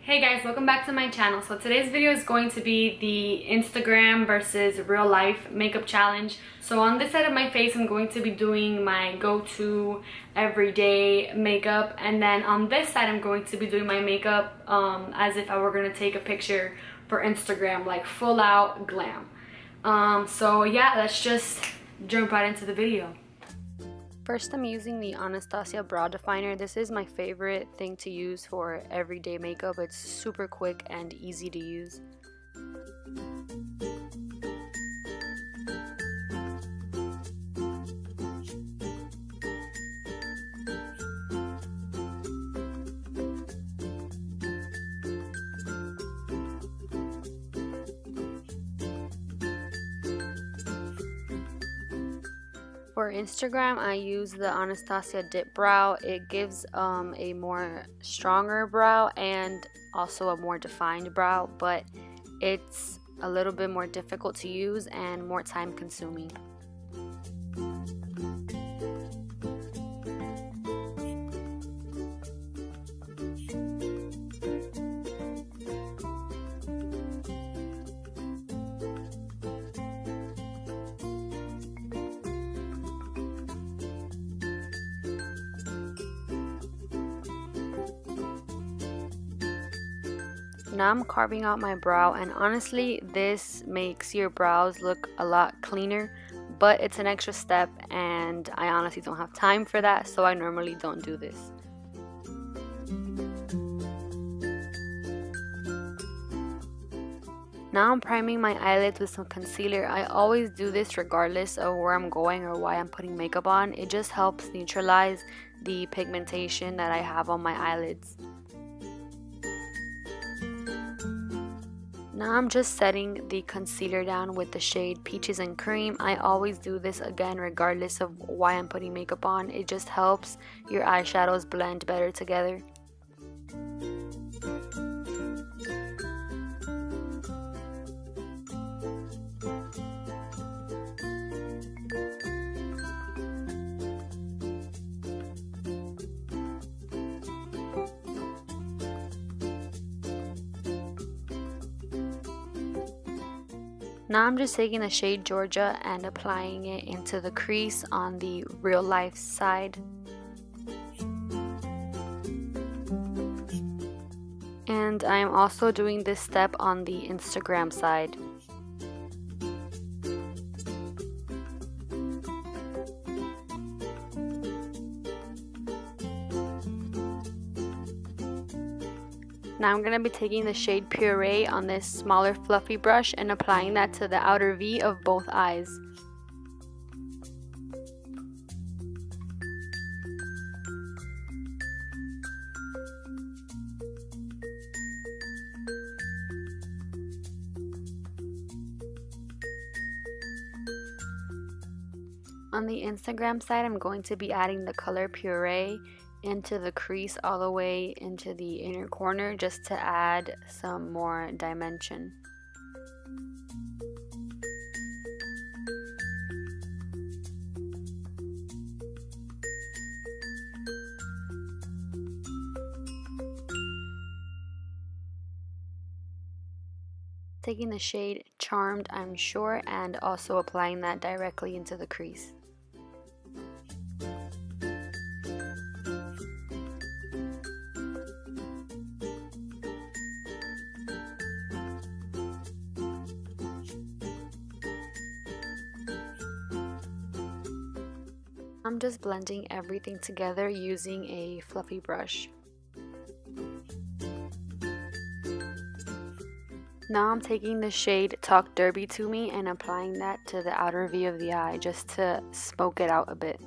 Hey guys, welcome back to my channel. So today's video is going to be the Instagram versus real life makeup challenge. So on this side of my face, I'm going to be doing my go-to everyday makeup, and then on this side I'm going to be doing my makeup as if I were going to take a picture for Instagram, like full out glam. So yeah, let's just jump right into the video. First, I'm using the Anastasia Brow Definer. This is my favorite thing to use for everyday makeup. It's super quick and easy to use. For Instagram, I use the Anastasia Dip Brow. It gives a more stronger brow and also a more defined brow, but it's a little bit more difficult to use and more time consuming. Now I'm carving out my brow, and honestly this makes your brows look a lot cleaner, but it's an extra step and I honestly don't have time for that, so I normally don't do this. Now I'm priming my eyelids with some concealer. I always do this regardless of where I'm going or why I'm putting makeup on. It just helps neutralize the pigmentation that I have on my eyelids. Now I'm just setting the concealer down with the shade Peaches and Cream. I always do this again regardless of why I'm putting makeup on. It just helps your eyeshadows blend better together. Now I'm just taking the shade Georgia and applying it into the crease on the real life side. And I'm also doing this step on the Instagram side. Now I'm going to be taking the shade Puree on this smaller fluffy brush and applying that to the outer V of both eyes. On the Instagram side, I'm going to be adding the color Puree into the crease all the way into the inner corner just to add some more dimension. Taking the shade Charmed, I'm sure, and also applying that directly into the crease. I'm just blending everything together using a fluffy brush. Now I'm taking the shade Talk Derby to Me and applying that to the outer V of the eye just to smoke it out a bit.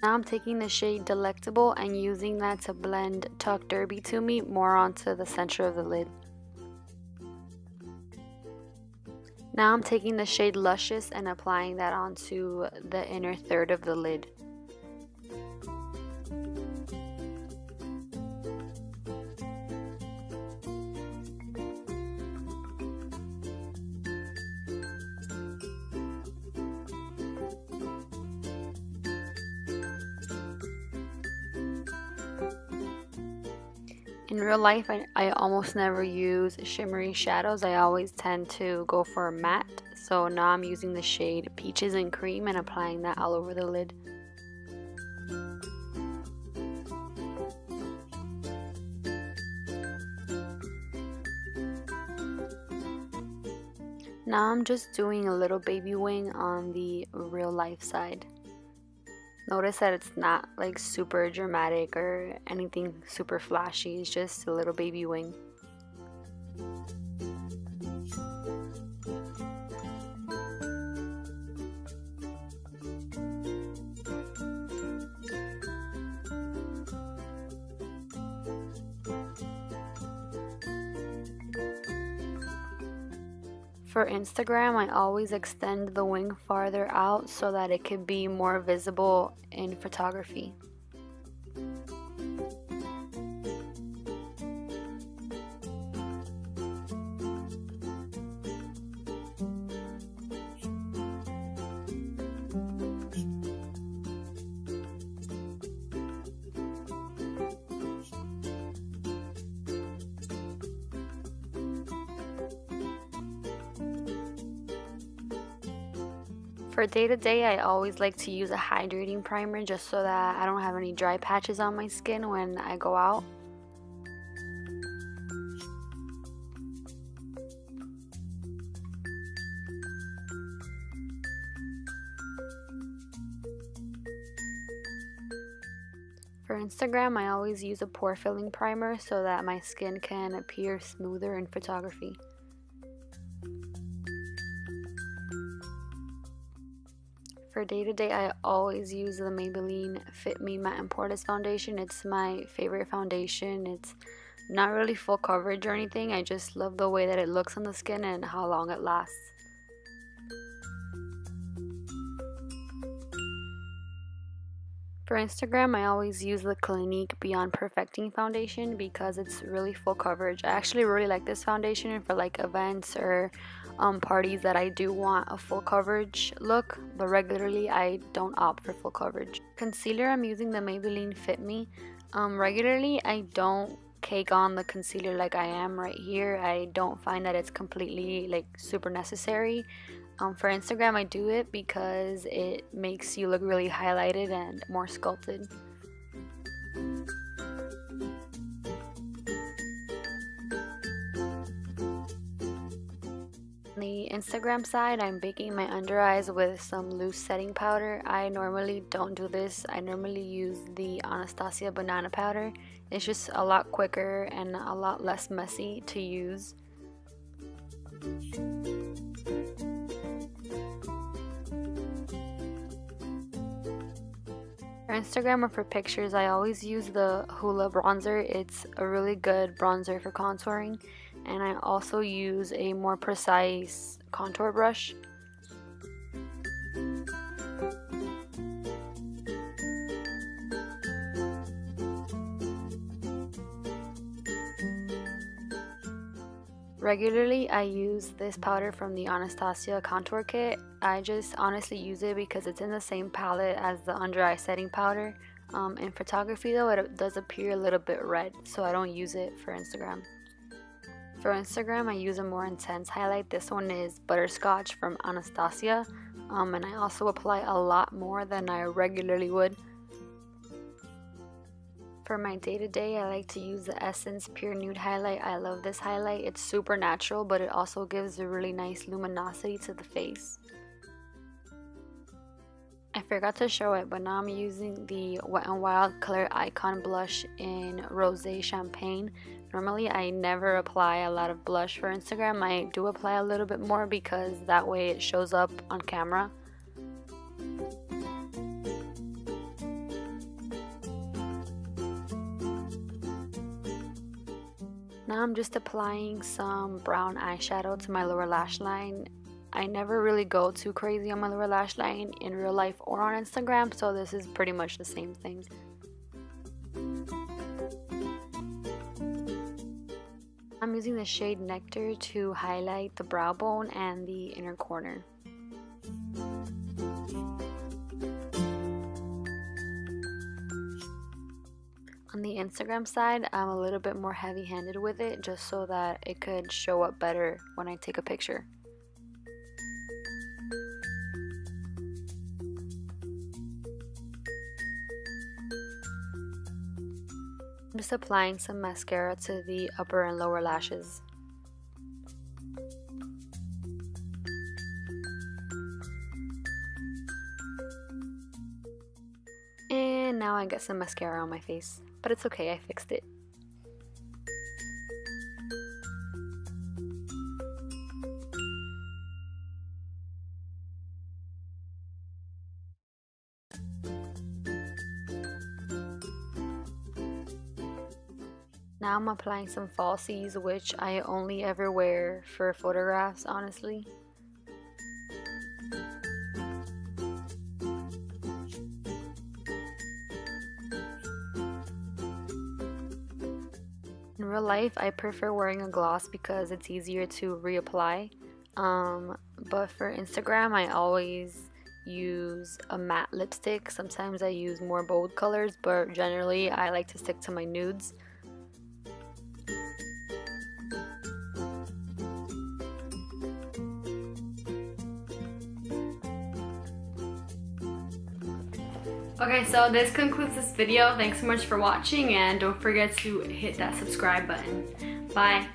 Now I'm taking the shade Delectable and using that to blend Talk Derby to Me more onto the center of the lid. Now I'm taking the shade Luscious and applying that onto the inner third of the lid. In real life, I almost never use shimmery shadows. I always tend to go for a matte. So now I'm using the shade Peaches and Cream and applying that all over the lid. Now I'm just doing a little baby wing on the real life side. Notice that it's not like super dramatic or anything super flashy, it's just a little baby wing. For Instagram, I always extend the wing farther out so that it could be more visible in photography. For day-to-day, I always like to use a hydrating primer just so that I don't have any dry patches on my skin when I go out. For Instagram, I always use a pore filling primer so that my skin can appear smoother in photography. For day-to-day, I always use the Maybelline Fit Me Matte and Poreless foundation. It's my favorite foundation. It's not really full coverage or anything. I just love the way that it looks on the skin and how long it lasts. For Instagram, I always use the Clinique Beyond Perfecting foundation because it's really full coverage. I actually really like this foundation for like events or parties that I do want a full coverage look, but regularly I don't opt for full coverage. Concealer, I'm using the Maybelline Fit Me. Regularly I don't cake on the concealer like I am right here. I don't find that it's completely like super necessary. For Instagram, I do it because it makes you look really highlighted and more sculpted. On the Instagram side, I'm baking my under eyes with some loose setting powder. I normally don't do this. I normally use the Anastasia banana powder. It's just a lot quicker and a lot less messy to use. For Instagram or for pictures, I always use the Hoola bronzer. It's a really good bronzer for contouring, and I also use a more precise contour brush. Regularly, I use this powder from the Anastasia contour kit. I just honestly use it because it's in the same palette as the under eye setting powder. In photography though, it does appear a little bit red, so I don't use it for Instagram. For Instagram, I use a more intense highlight. This one is Butterscotch from Anastasia, and I also apply a lot more than I regularly would. For my day-to-day, I like to use the Essence Pure Nude highlight. I love this highlight. It's super natural, but it also gives a really nice luminosity to the face. I forgot to show it, but now I'm using the Wet n Wild Color Icon Blush in Rosé Champagne. Normally, I never apply a lot of blush for Instagram. I do apply a little bit more because that way it shows up on camera. Now I'm just applying some brown eyeshadow to my lower lash line. I never really go too crazy on my lower lash line in real life or on Instagram, so this is pretty much the same thing. I'm using the shade Nectar to highlight the brow bone and the inner corner. On the Instagram side, I'm a little bit more heavy-handed with it just so that it could show up better when I take a picture. I'm just applying some mascara to the upper and lower lashes. And now I got some mascara on my face, but it's okay, I fixed it. Now I'm applying some falsies, which I only ever wear for photographs, honestly. In real life, I prefer wearing a gloss because it's easier to reapply. But for Instagram, I always use a matte lipstick. Sometimes I use more bold colors, but generally I like to stick to my nudes. Okay, so this concludes this video. Thanks so much for watching, and don't forget to hit that subscribe button. Bye.